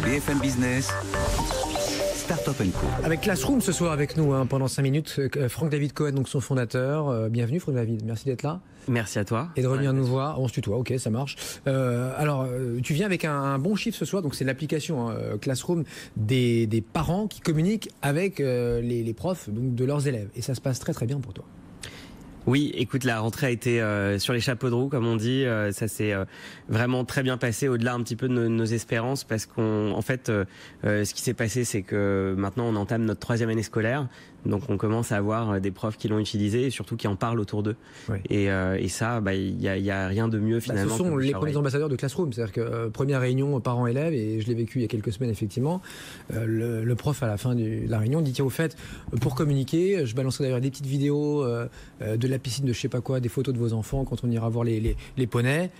BFM Business, Startup & Co. Avec Classroom ce soir avec nous pendant 5 minutes, Franck-David Cohen, donc son fondateur. Bienvenue Franck-David, merci d'être là. Merci à toi. Et de revenir nous voir. On se tutoie, ok, ça marche. Tu viens avec un bon chiffre ce soir, donc c'est l'application Classroom des parents qui communiquent avec les profs donc, de leurs élèves. Et ça se passe très très bien pour toi. Oui, écoute, la rentrée a été sur les chapeaux de roue, comme on dit. Ça s'est vraiment très bien passé, au-delà un petit peu de nos espérances, parce qu'en fait, ce qui s'est passé, c'est que maintenant, on entame notre 3e année scolaire. Donc, on commence à avoir des profs qui l'ont utilisé et surtout qui en parlent autour d'eux. Oui. Et ça, il y a rien de mieux finalement. Ce sont les premiers ambassadeurs de Classroom. C'est-à-dire que première réunion parents-élèves, et je l'ai vécu il y a quelques semaines effectivement, le prof à la fin de la réunion dit tiens, au fait, pour communiquer, je balancerai d'ailleurs des petites vidéos de la piscine de je sais pas quoi, des photos de vos enfants quand on ira voir les poneys.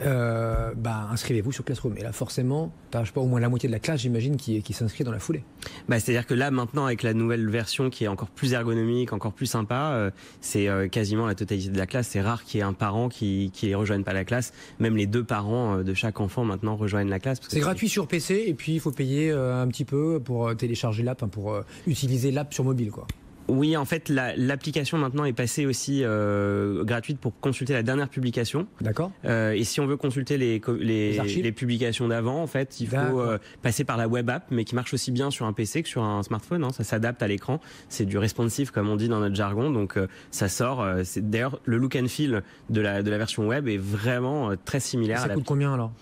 Inscrivez-vous sur Classroom. Et là, forcément, tu n'as pas au moins la moitié de la classe, j'imagine, qui s'inscrit dans la foulée. C'est-à-dire que là, maintenant, avec la nouvelle version qui est encore plus ergonomique, encore plus sympa, c'est quasiment la totalité de la classe. C'est rare qu'il y ait un parent qui ne rejoigne pas la classe. Même les 2 parents de chaque enfant, maintenant, rejoignent la classe. C'est gratuit sur PC, et puis il faut payer un petit peu pour télécharger l'app, pour utiliser l'app sur mobile, quoi. Oui, en fait, l'application maintenant est passée aussi gratuite pour consulter la dernière publication. D'accord. Et si on veut consulter les publications d'avant, en fait, il faut passer par la web app, mais qui marche aussi bien sur un PC que sur un smartphone. Hein. Ça s'adapte à l'écran. C'est du responsive, comme on dit dans notre jargon. Donc, ça sort. D'ailleurs, le look and feel de la version web est vraiment très similaire. Ça coûte combien alors ?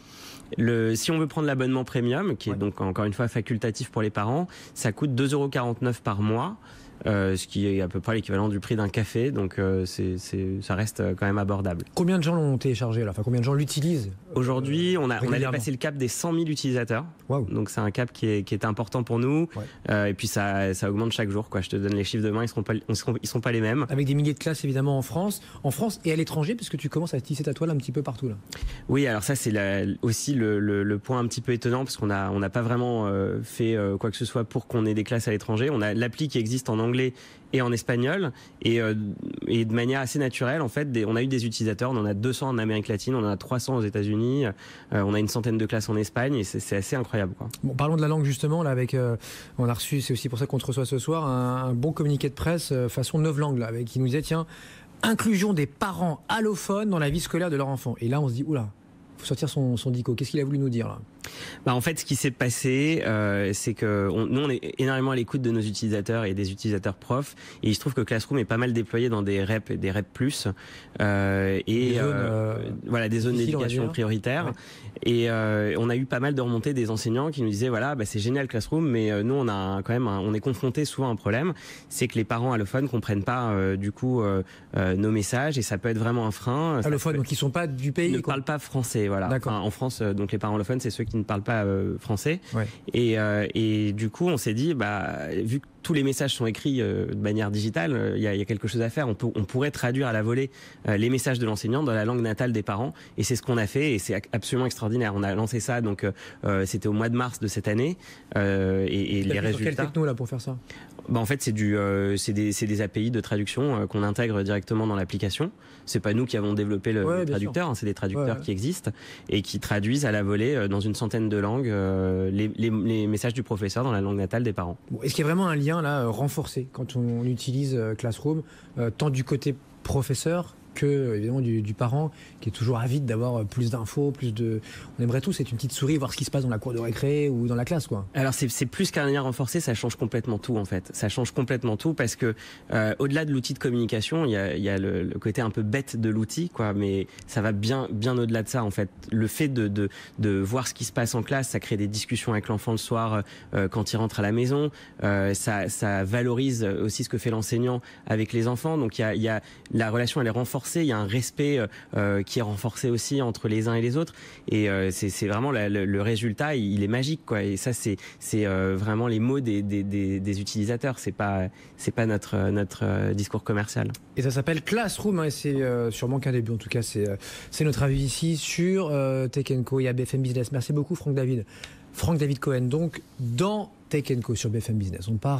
Si on veut prendre l'abonnement premium, qui est donc encore une fois facultatif pour les parents, ça coûte 2,49 € par mois. Ce qui est à peu près l'équivalent du prix d'un café, donc ça reste quand même abordable. Combien de gens l'ont téléchargé là ? Enfin, combien de gens l'utilisent ? Aujourd'hui, on allait passer le cap des 100 000 utilisateurs. Wow. Donc c'est un cap qui est important pour nous. Ouais. Et puis ça augmente chaque jour, quoi. Je te donne les chiffres demain, ils seront pas les mêmes. Avec des milliers de classes évidemment en France et à l'étranger, parce que tu commences à tisser ta toile un petit peu partout là. Oui, alors ça c'est aussi le point un petit peu étonnant, parce qu'on n'a pas vraiment fait quoi que ce soit pour qu'on ait des classes à l'étranger. On a l'appli qui existe en anglais et en espagnol, et de manière assez naturelle, en fait, on a eu des utilisateurs. On en a 200 en Amérique latine, on en a 300 aux États-Unis, on a une centaine de classes en Espagne, et c'est assez incroyable, quoi. Bon, parlons de la langue justement là, avec on a reçu, c'est aussi pour ça qu'on te reçoit ce soir, un bon communiqué de presse façon 9 langues là, qui nous disait tiens, inclusion des parents allophones dans la vie scolaire de leur enfant. Et là on se dit oula, faut sortir son dico. Qu'est-ce qu'il a voulu nous dire là ? En fait, ce qui s'est passé, c'est que nous, on est énormément à l'écoute de nos utilisateurs et des utilisateurs profs. Et il se trouve que Classroom est pas mal déployé dans des REP et des REP+, des zones d'éducation prioritaire. Ouais. Et on a eu pas mal de remontées des enseignants qui nous disaient c'est génial Classroom, mais nous, on a quand même on est confronté souvent à un problème, c'est que les parents allophones comprennent pas nos messages, et ça peut être vraiment un frein. Allophones, donc ils sont pas du pays. Ils ne parlent pas français, voilà. Enfin, en France, donc les parents allophones, c'est ceux qui ne parlent pas français. Ouais. Et du coup, on s'est dit, vu que tous les messages sont écrits de manière digitale, il y a quelque chose à faire. On pourrait traduire à la volée les messages de l'enseignant dans la langue natale des parents, et c'est ce qu'on a fait, et c'est absolument extraordinaire. On a lancé ça, donc c'était au mois de mars de cette année, et les résultats. Quelle techno là pour faire ça ? En fait, c'est des API de traduction qu'on intègre directement dans l'application. C'est pas nous qui avons développé le traducteur, c'est des traducteurs qui existent et qui traduisent à la volée dans une centaine de langues les messages du professeur dans la langue natale des parents. Bon, est-ce qu'il y a vraiment un lien là renforcé quand on utilise Classroom, tant du côté professeur que évidemment du parent qui est toujours avide d'avoir plus d'infos, on aimerait tous être une petite souris, voir ce qui se passe dans la cour de récré ou dans la classe, quoi. Alors c'est plus qu'un lien renforcé, ça change complètement tout en fait. Ça change complètement tout parce que au-delà de l'outil de communication, il y a le côté un peu bête de l'outil, quoi, mais ça va bien au-delà de ça en fait. Le fait de voir ce qui se passe en classe, ça crée des discussions avec l'enfant le soir quand il rentre à la maison. Ça valorise aussi ce que fait l'enseignant avec les enfants. Donc il y a la relation, elle est renforcée. Il y a un respect qui est renforcé aussi entre les uns et les autres, et c'est vraiment le résultat, il est magique, quoi. Et ça c'est vraiment les mots des utilisateurs, c'est pas notre discours commercial. Et ça s'appelle Classroom, et c'est sûrement qu'un début, en tout cas c'est notre avis ici sur Tech & Co et à BFM Business. Merci beaucoup Franck-David Cohen, donc dans Tech & Co sur BFM Business. On part